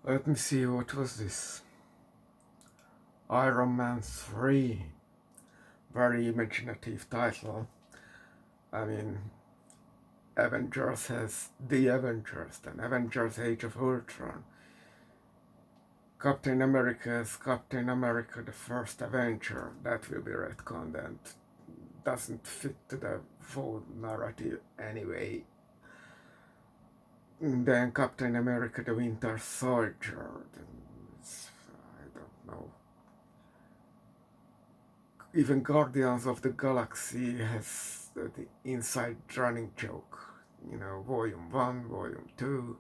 Let me see, what was this? Iron Man 3. Very imaginative title. I mean, Avengers has The Avengers, then Avengers Age of Ultron. Captain America is Captain America the First Avenger. That will be retconned and doesn't fit to the full narrative anyway. And then Captain America the Winter Soldier. I don't know. Even Guardians of the Galaxy has the inside running joke. Volume 1, Volume 2.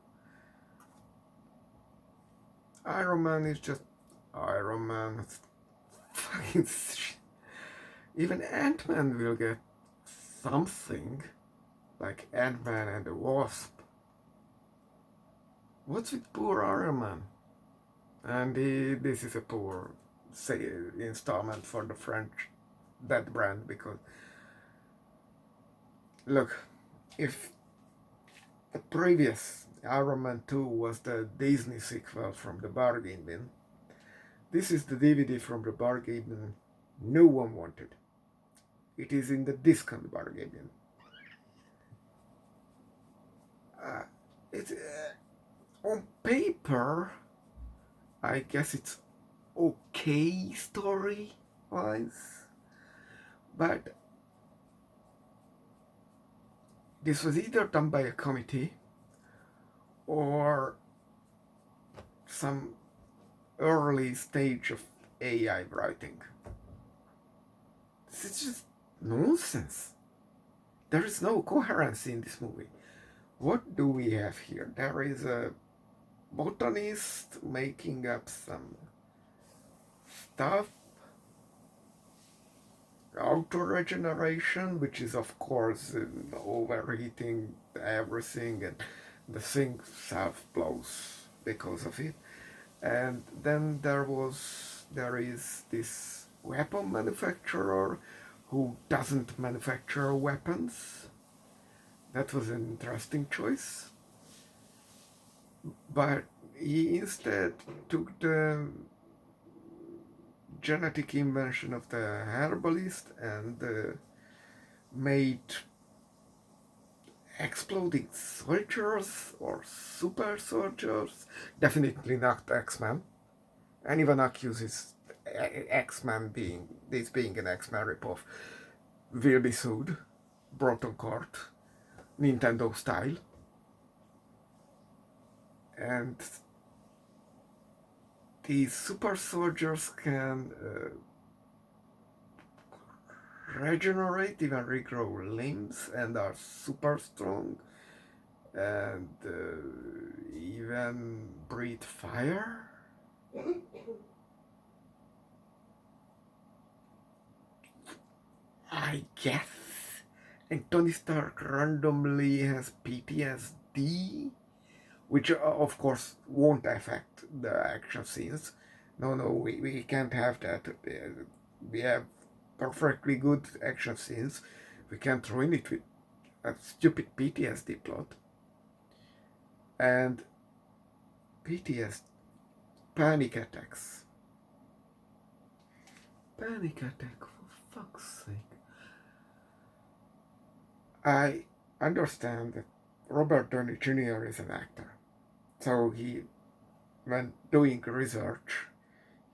Iron Man is just Iron Man. Fucking shit. Even Ant-Man will get something, like Ant-Man and the Wasp. What's with poor Iron Man? And this is a poor installment for the French that brand, because look, if the previous Iron Man 2 was the Disney sequel from the bargain bin, this is the DVD from the bargain bin no one wanted. It is in the discount bargain bin. It's on paper, I guess it's okay story-wise, but this was either done by a committee or some early stage of AI writing. This is just nonsense. There is no coherency in this movie. What do we have here? There is a botanist making up some stuff. Auto-regeneration, which is of course overheating everything, and the thing self-blows because of it. And then there is this weapon manufacturer who doesn't manufacture weapons. That was an interesting choice. But he instead took the genetic invention of the herbalist and made exploding soldiers or super soldiers. Definitely not X-Men. Anyone accuses X-Men being an X-Men ripoff will be sued, brought on court, Nintendo style. And these super soldiers can regenerate, even regrow limbs, and are super strong, and even breathe fire. I guess. And Tony Stark randomly has PTSD, which of course won't affect the action scenes. No, we can't have that. We have perfectly good action scenes. We can't ruin it with a stupid PTSD plot. And PTSD, panic attacks. Panic attack, for fuck's sake. I understand that Robert Downey Jr. is an actor. So when doing research,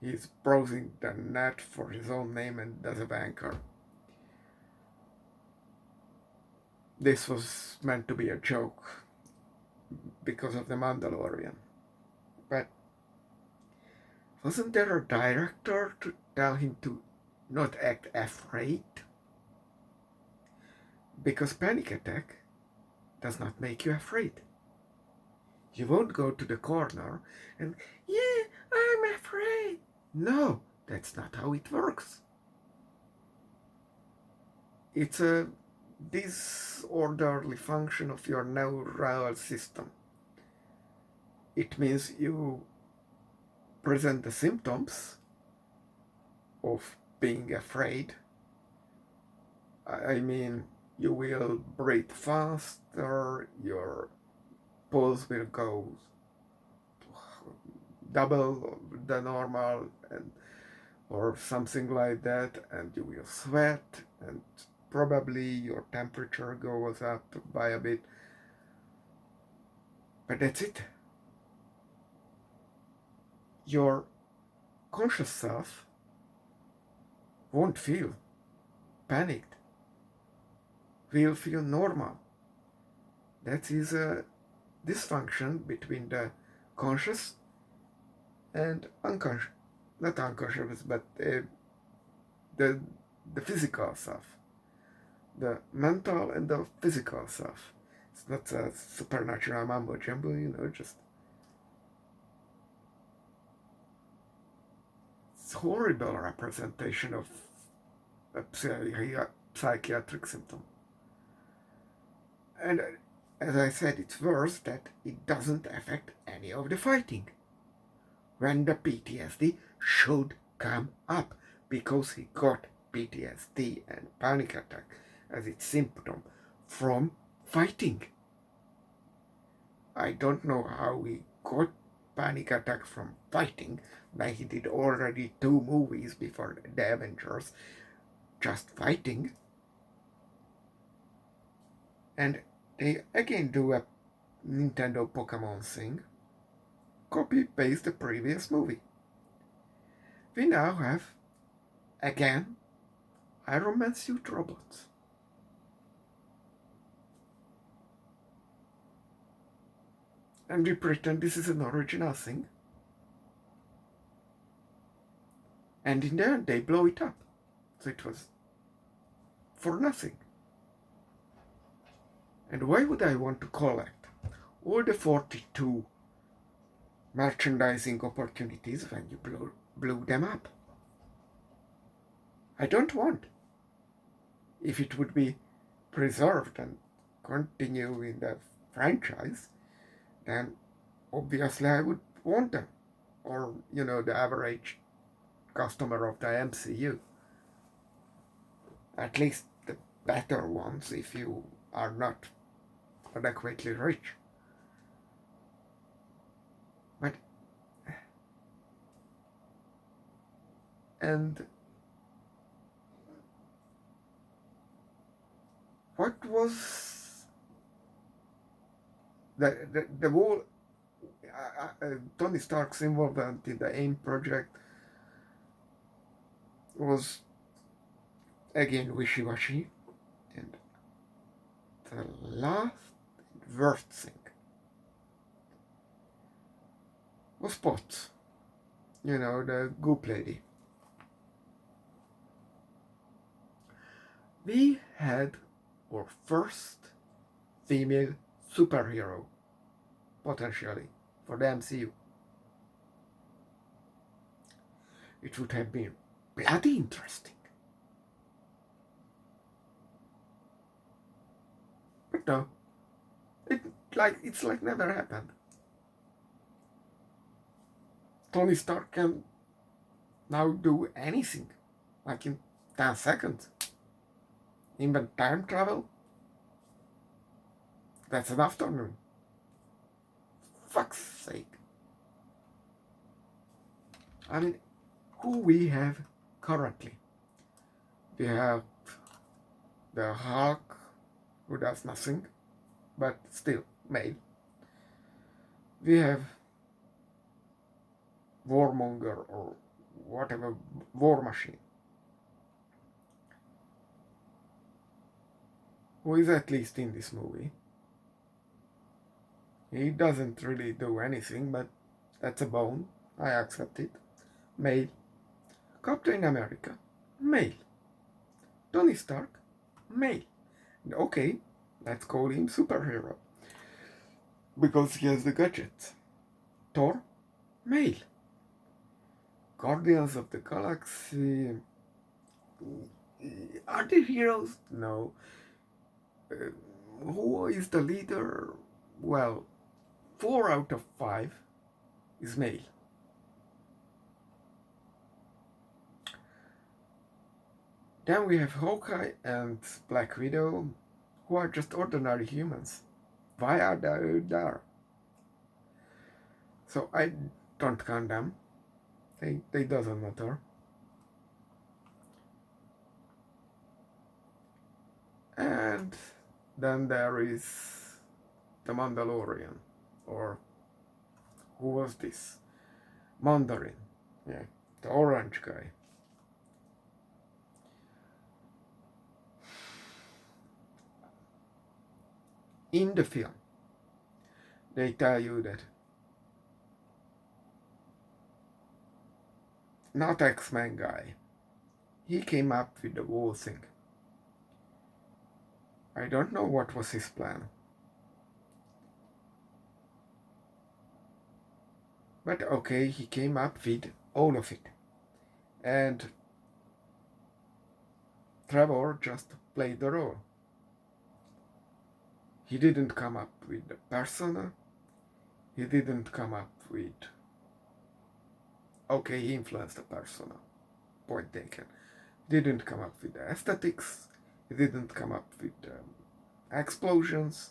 he's browsing the net for his own name and does a banker. This was meant to be a joke because of the Mandalorian. But wasn't there a director to tell him to not act afraid? Because panic attack does not make you afraid. You won't go to the corner and, yeah, I'm afraid. No, that's not how it works. It's a disorderly function of your neural system. It means you present the symptoms of being afraid. I mean, you will breathe faster, your pulse will go double the normal, and or something like that, and you will sweat, and probably your temperature goes up by a bit. But that's it. Your conscious self won't feel panicked, will feel normal. That is a dysfunction between the conscious and unconscious, not unconscious, but the, the physical self, the mental and the physical self. It's not a supernatural mumbo jumbo, just it's horrible representation of a psychiatric symptom. And as I said, it's worse that it doesn't affect any of the fighting. When the PTSD should come up, because he got PTSD and panic attack as its symptom from fighting. I don't know how he got panic attack from fighting, when he did already 2 movies before the Avengers just fighting. And they again do a Nintendo Pokemon thing, copy paste the previous movie. We now have again Iron Man suit robots. And we pretend this is an original thing. And in the end, they blow it up. So it was for nothing. And why would I want to collect all the 42 merchandising opportunities when you blew them up? I don't want. If it would be preserved and continue in the franchise, then obviously I would want them. Or, the average customer of the MCU. At least the better ones if you are not adequately rich. But and what was the whole Tony Stark's involvement in the AIM project was again wishy-washy, and the last worst thing was Potts, the goop lady. We had our first female superhero, potentially, for the MCU. It would have been bloody interesting. But no, it's like never happened. Tony Stark can now do anything, like in 10 seconds. Even time travel? That's an afternoon. Fuck's sake. I mean, who we have currently? We have the Hulk, who does nothing, but still male. We have Warmonger, or whatever, War Machine, who is at least in this movie. He doesn't really do anything, but that's a bone. I accept it. Male. Captain America. Male. Tony Stark. Male. Okay, let's call him superhero, because he has the gadgets. Thor. Male. Guardians of the Galaxy. Are they heroes? No. Who is the leader? Well, 4 out of 5 is male. Then we have Hawkeye and Black Widow, who are just ordinary humans. Why are they there? So I don't condemn. They doesn't matter. And then there is the Mandalorian, or who was this? Mandarin, yeah, the orange guy. In the film, they tell you that not X-Men guy, he came up with the whole thing. I don't know what was his plan. But okay, he came up with all of it. And Trevor just played the role. He didn't come up with the persona. He didn't come up with... Okay, he influenced the persona. Point taken. He didn't come up with the aesthetics. He didn't come up with explosions.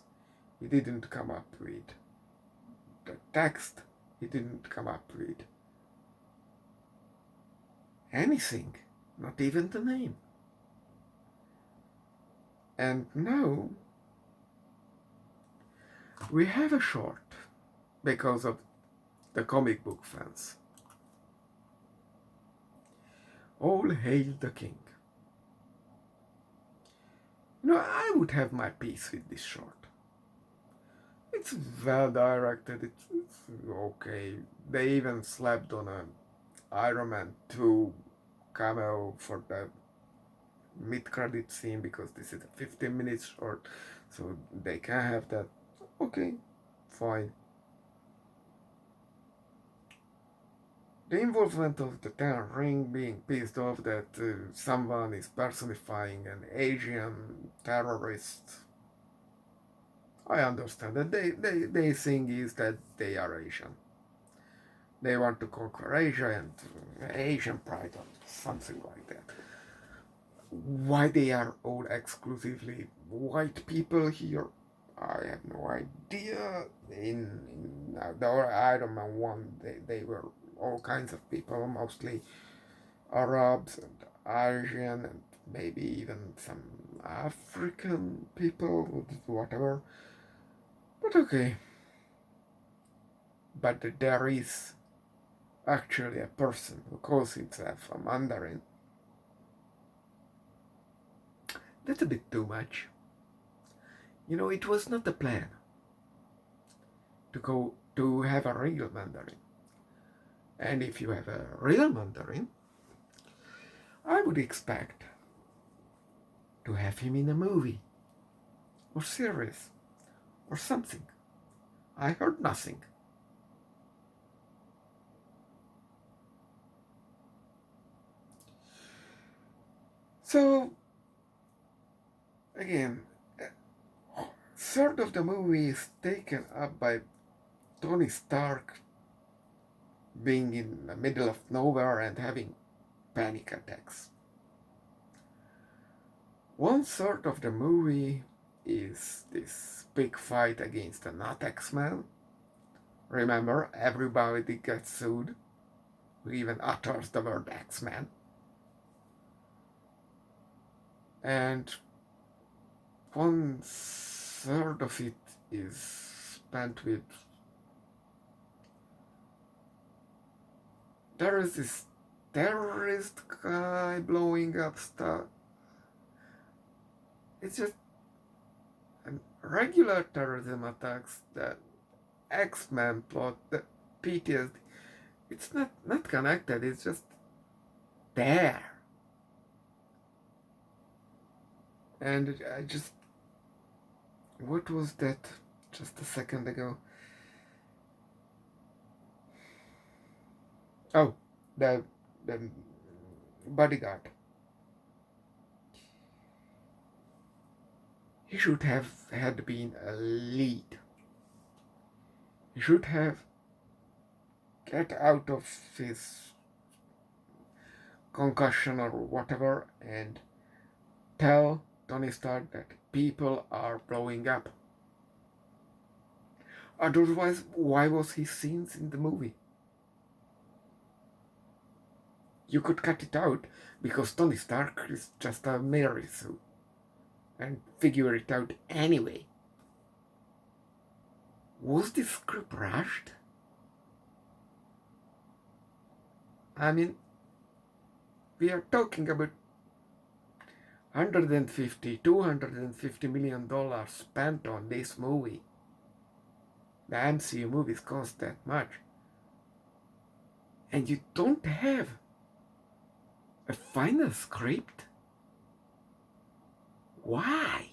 He didn't come up with the text. He didn't come up with anything. Not even the name. And now we have a short because of the comic book fans. All hail the king. I would have my piece with this short. It's well directed, it's okay. They even slapped on an Iron Man 2 cameo for the mid-credit scene because this is a 15 minutes short, so they can have that. Okay, fine. The involvement of the Ten Ring being pissed off that someone is personifying an Asian terrorist. I understand that they think is that they are Asian. They want to conquer Asia and Asian pride or something like that. Why they are all exclusively white people here, I have no idea. In the Iron Man 1, they were all kinds of people, mostly Arabs and Asian and maybe even some African people, whatever. But okay. But there is actually a person who calls himself a Mandarin. That's a bit too much. It was not the plan to have a real Mandarin. And if you have a real Mandarin, I would expect to have him in a movie or series or something. I heard nothing. So, again, a third of the movie is taken up by Tony Stark being in the middle of nowhere and having panic attacks. 1/3 of the movie is this big fight against the not X-Men. Remember, everybody gets sued who even utters the word X-Men. And 1/3 of it is spent with... There is this terrorist guy blowing up stuff. It's just regular terrorism attacks, the X-Men plot, the PTSD. It's not connected, it's just there. And I just... What was that just a second ago? Oh, the bodyguard. He should have had been a lead. He should have get out of his concussion or whatever and tell Tony Stark that people are blowing up. Otherwise, why was he seen in the movie? You could cut it out because Tony Stark is just a Mary Sue and figure it out anyway. Was this script rushed? I mean, we are talking about 250 million dollars spent on this movie. The MCU movies cost that much. And you don't have a final script? Why?